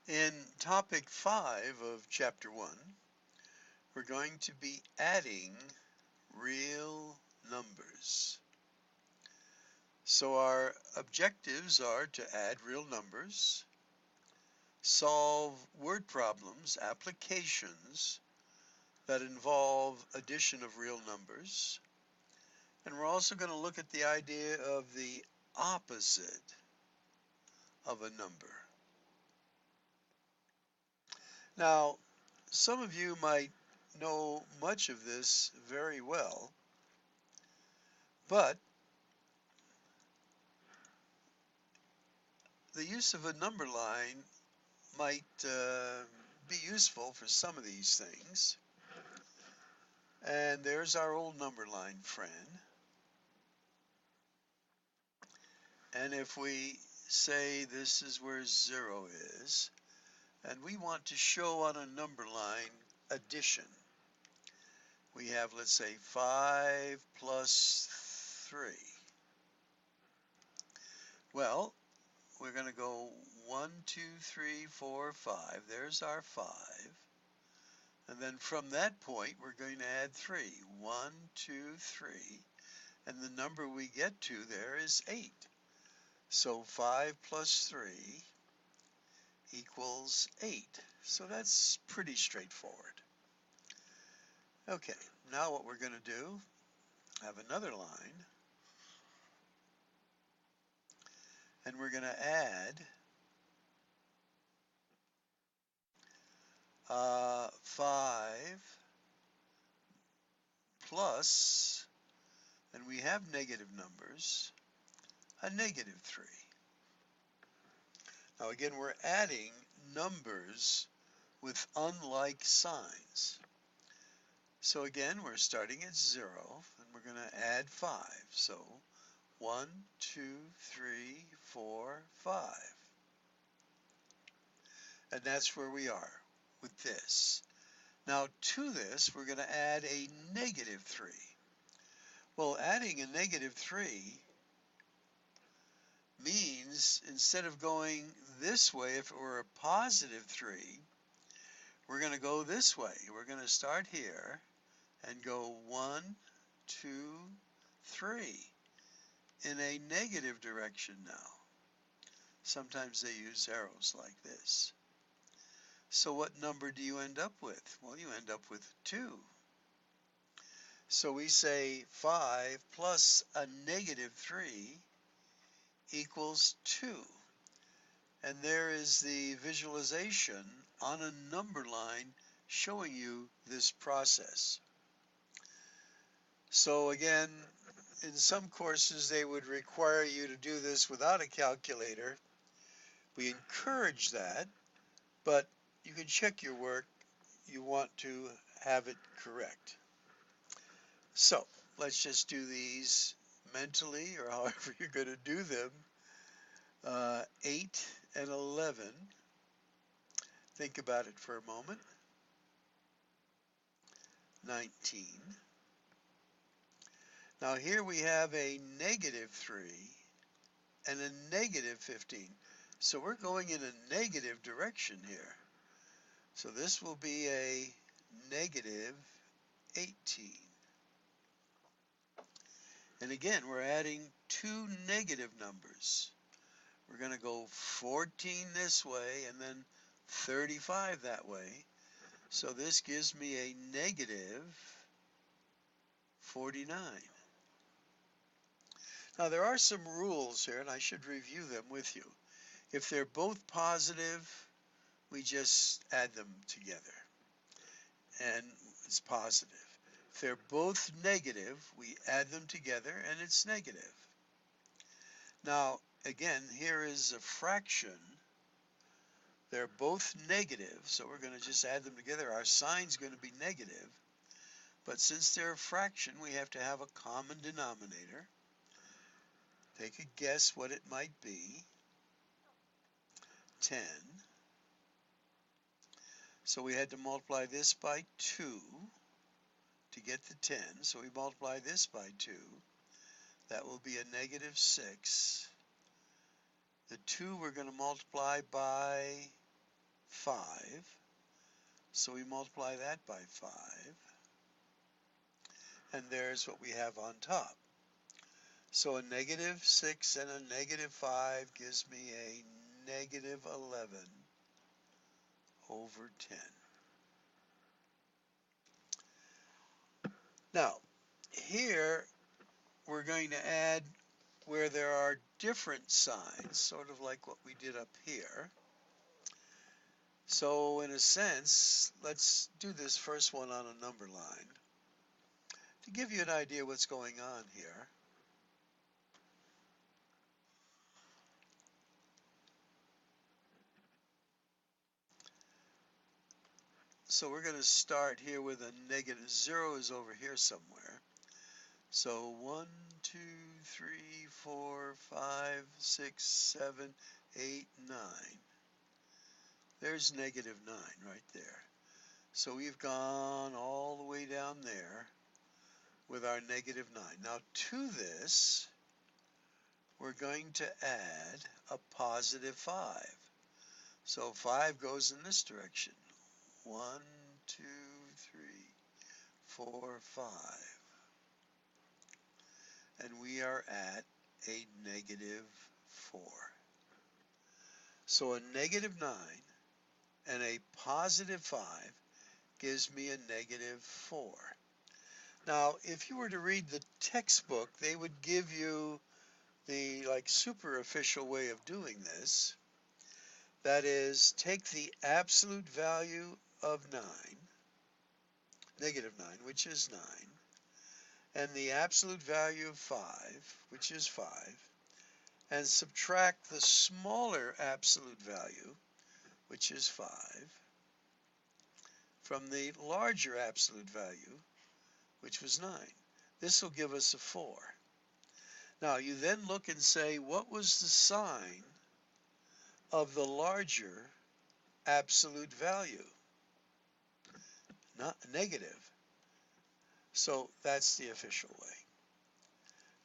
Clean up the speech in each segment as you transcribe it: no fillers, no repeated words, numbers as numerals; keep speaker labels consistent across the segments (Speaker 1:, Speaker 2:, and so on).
Speaker 1: In topic 5 of chapter 1, we're going to be adding real numbers. So our objectives are to add real numbers, solve word problems, applications that involve addition of real numbers, and we're also going to look at the idea of the opposite of a number. Now, some of you might know much of this very well, but the use of a number line might be useful for some of these things. And there's our old number line friend. And if we say this is where 0 is, and we want to show on a number line addition, we have, let's say, 5 plus 3. Well, we're going to go 1, 2, 3, 4, 5. There's our 5. And then from that point, we're going to add 3. 1, 2, 3. And the number we get to there is 8. So 5 plus 3 equals 8. So that's pretty straightforward. Okay, now what we're going to do, have another line, and we're going to add 5 plus, and we have negative numbers, a negative 3. Now again, we're adding numbers with unlike signs. So again, we're starting at 0, and we're going to add 5. So 1, 2, 3, 4, 5. And that's where we are with this. Now to this, we're going to add a negative 3. Well, adding a negative 3 means instead of going this way, if it were a positive 3, we're going to go this way. We're going to start here and go 1, 2, 3 in a negative direction now. Sometimes they use arrows like this. So what number do you end up with? Well, you end up with 2. So we say 5 plus a negative 3 equals 2. And there is the visualization on a number line showing you this process. So again, in some courses they would require you to do this without a calculator. We encourage that, but you can check your work. You want to have it correct. So let's just do these mentally, or however you're going to do them. 8 and 11. Think about it for a moment. 19. Now here we have a negative 3 and a negative 15. So we're going in a negative direction here. So this will be a negative 18. And again, we're adding 2 negative numbers. We're going to go 14 this way and then 35 that way. So this gives me a negative 49. Now there are some rules here, and I should review them with you. If they're both positive, we just add them together, and it's positive. If they're both negative, we add them together, and it's negative. Now, again, here is a fraction. They're both negative, so we're going to just add them together. Our sign's going to be negative, but since they're a fraction, we have to have a common denominator. Take a guess what it might be. 10. So we had to multiply this by 2 to get the 10. So we multiply this by 2. That will be a negative 6. The 2 we're going to multiply by 5. So we multiply that by 5. And there's what we have on top. So a negative 6 and a negative 5 gives me a negative 11 over 10. Now, here we're going to add where there are different signs, sort of like what we did up here. So in a sense, let's do this first one on a number line to give you an idea what's going on here. So we're going to start here with a negative. 0 is over here somewhere. So 1, 2, 3, 4, 5, 6, 7, 8, 9. There's negative 9 right there. So we've gone all the way down there with our negative 9. Now to this, we're going to add a positive 5. So 5 goes in this direction. 1, 2, 3, 4, 5. And we are at a negative 4. So a negative 9 and a positive 5 gives me a negative 4. Now, if you were to read the textbook, they would give you the super official way of doing this. That is, take the absolute value of 9, negative 9, which is 9, and the absolute value of 5, which is 5, and subtract the smaller absolute value, which is 5, from the larger absolute value, which was 9. This will give us a 4. Now, you then look and say, what was the sign of the larger absolute value? Not negative. So that's the official way.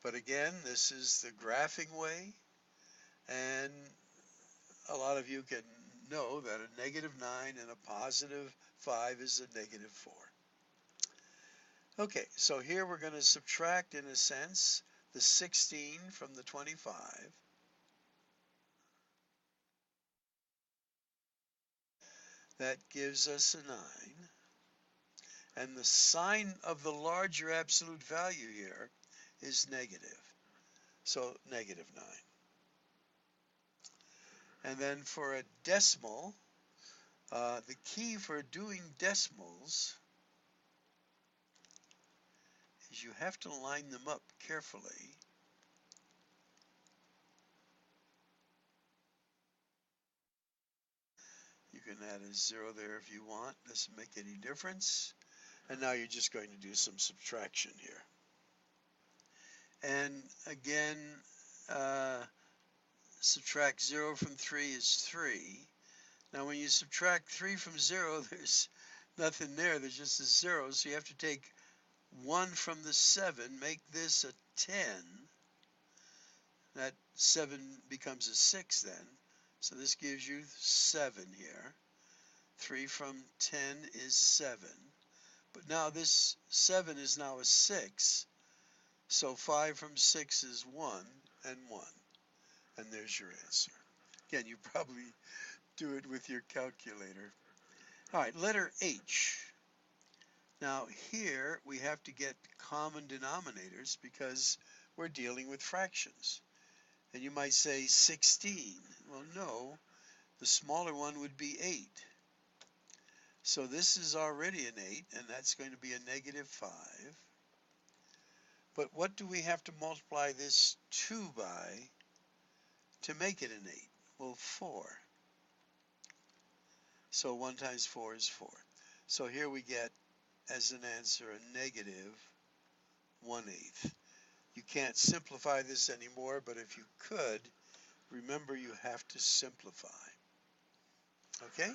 Speaker 1: But again, this is the graphing way, and a lot of you can know that a negative 9 and a positive 5 is a negative 4. Okay, so here we're going to subtract, in a sense, the 16 from the 25. That gives us a 9. And the sign of the larger absolute value here is negative. So negative 9. And then for a decimal, the key for doing decimals is you have to line them up carefully. You can add a 0 there if you want. Doesn't make any difference. And now you're just going to do some subtraction here. And again, subtract 0 from 3 is 3. Now when you subtract 3 from 0, there's nothing there. There's just a 0. So you have to take 1 from the 7, make this a 10. That 7 becomes a 6 then. So this gives you 7 here. 3 from 10 is 7. But now this 7 is now a 6. So 5 from 6 is 1 and 1. And there's your answer. Again, you probably do it with your calculator. All right, letter H. Now here we have to get common denominators because we're dealing with fractions. And you might say 16. Well, no, the smaller one would be 8. So this is already an 8, and that's going to be a negative 5. But what do we have to multiply this 2 by to make it an 8? Well, 4. So 1 times 4 is 4. So here we get, as an answer, a negative 1/8. You can't simplify this anymore, but if you could, remember you have to simplify. Okay?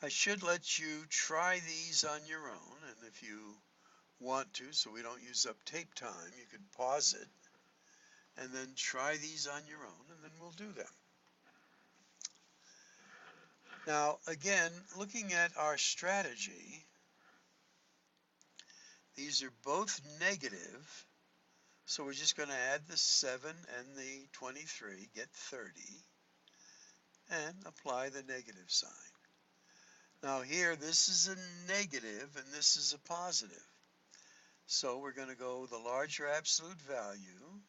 Speaker 1: I should let you try these on your own, and if you want to, so we don't use up tape time, you could pause it and then try these on your own, and then we'll do them. Now, again, looking at our strategy, these are both negative, so we're just going to add the 7 and the 23, get 30, and apply the negative sign. Now here, this is a negative and this is a positive. So we're going to go the larger absolute value,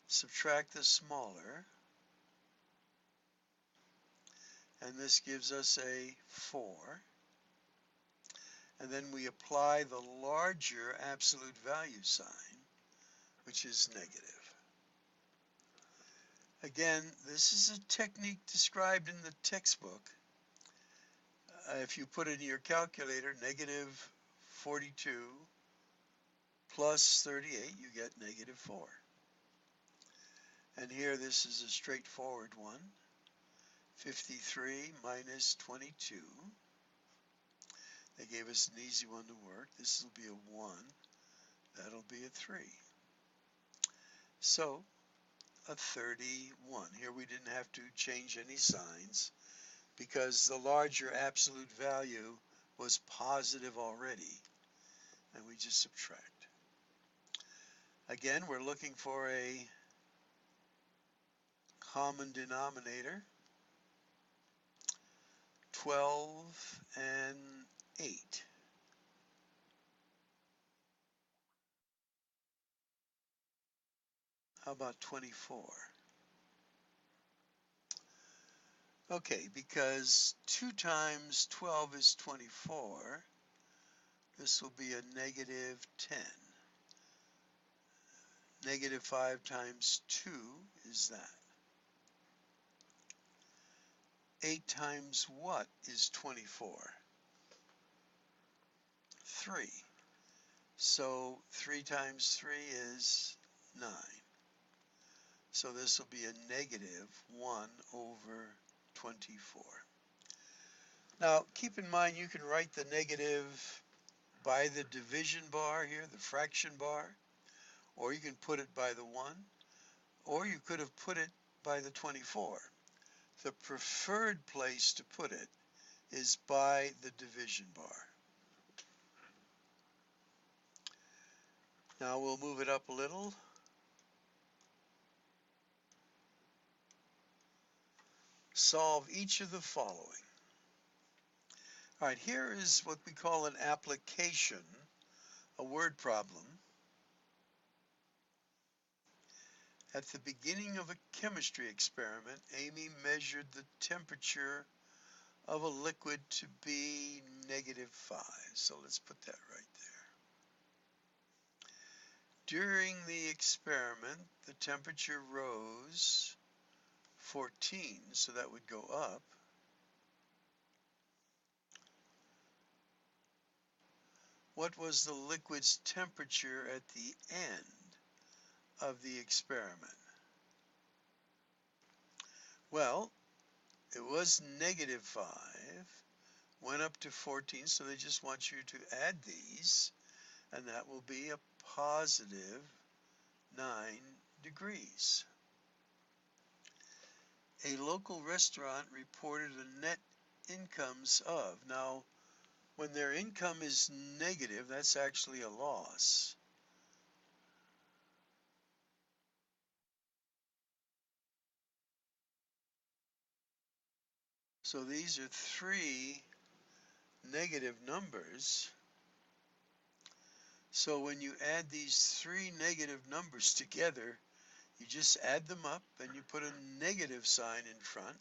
Speaker 1: subtract the smaller, and this gives us a 4. And then we apply the larger absolute value sign, which is negative. Again, this is a technique described in the textbook. If you put it in your calculator, negative 42 plus 38, you get negative 4. And here this is a straightforward one. 53 minus 22. They gave us an easy one to work. This will be a 1. That'll be a 3. So, a 31. Here we didn't have to change any signs because the larger absolute value was positive already. And we just subtract. Again, we're looking for a common denominator. 12 and 8. How about 24? Okay, because 2 times 12 is 24, this will be a negative 10. Negative 5 times 2 is that. 8 times what is 24? 3. So 3 times 3 is 9. So this will be a negative 1 over 24. Now keep in mind you can write the negative by the division bar here, the fraction bar, or you can put it by the 1, or you could have put it by the 24. The preferred place to put it is by the division bar. Now we'll move it up a little. Solve each of the following. All right, here is what we call an application, a word problem. At the beginning of a chemistry experiment, Amy measured the temperature of a liquid to be -5. So let's put that right there. During the experiment, the temperature rose 14, so that would go up. What was the liquid's temperature at the end of the experiment? Well, it was -5, went up to 14, so they just want you to add these, and that will be a positive 9 degrees. A local restaurant reported a net incomes of. Now, when their income is negative, that's actually a loss. So these are 3 negative numbers. So when you add these 3 negative numbers together, you just add them up and you put a negative sign in front,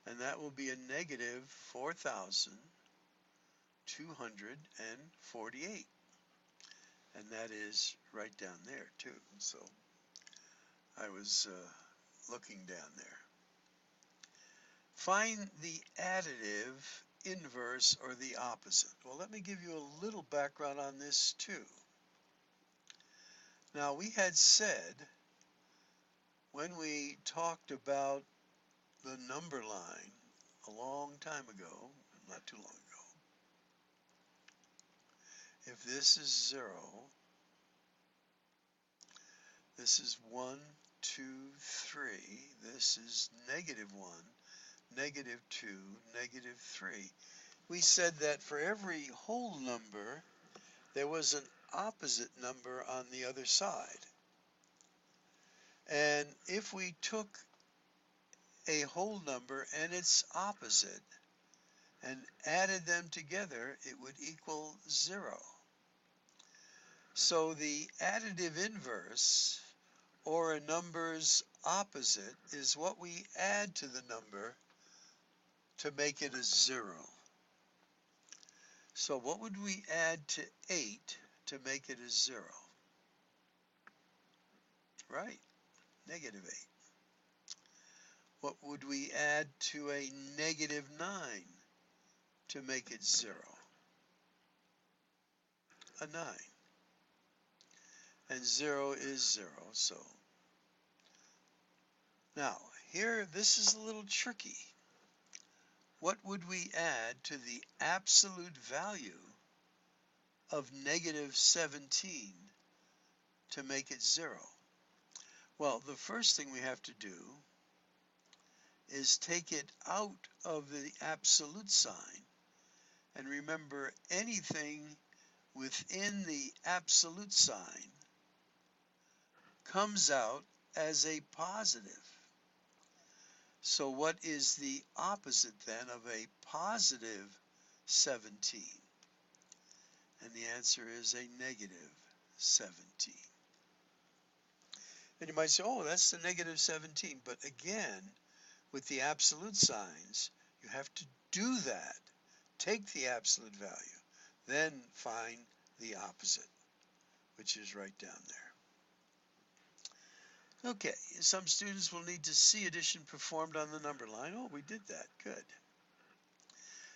Speaker 1: and that will be a negative 4,248. And that is right down there too. So I was looking down there. Find the additive, inverse, or the opposite. Well, let me give you a little background on this too. Now, we had said when we talked about the number line a long time ago, not too long ago, if this is 0, this is 1, 2, 3, this is -1, negative 2, negative 3. We said that for every whole number, there was an opposite number on the other side. And if we took a whole number and its opposite and added them together, it would equal 0. So the additive inverse, or a number's opposite, is what we add to the number to make it a 0. So what would we add to 8 to make it a 0? Right, negative 8. What would we add to a negative 9 to make it 0? A 9. And 0 is 0. So now here, this is a little tricky. What would we add to the absolute value of negative 17 to make it 0? Well, the first thing we have to do is take it out of the absolute sign. And remember, anything within the absolute sign comes out as a positive. So what is the opposite then of a positive 17? And the answer is a negative 17. And you might say, oh, that's the negative 17. But again, with the absolute signs, you have to do that. Take the absolute value, then find the opposite, which is right down there. Okay, some students will need to see addition performed on the number line. Oh, we did that. Good.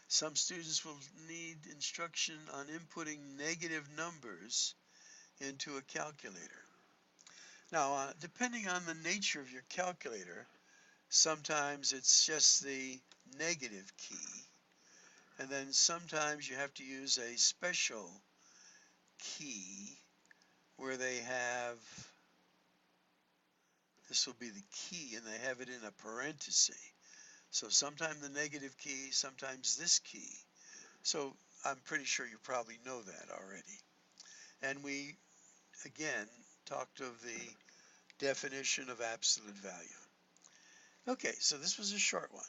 Speaker 1: Some students will need instruction on inputting negative numbers into a calculator. Now, depending on the nature of your calculator, sometimes it's just the negative key, and then sometimes you have to use a special key where they have, this will be the key, and they have it in a parenthesis. So sometimes the negative key, sometimes this key. So I'm pretty sure you probably know that already. And we, again, talked of the definition of absolute value. Okay, so this was a short one.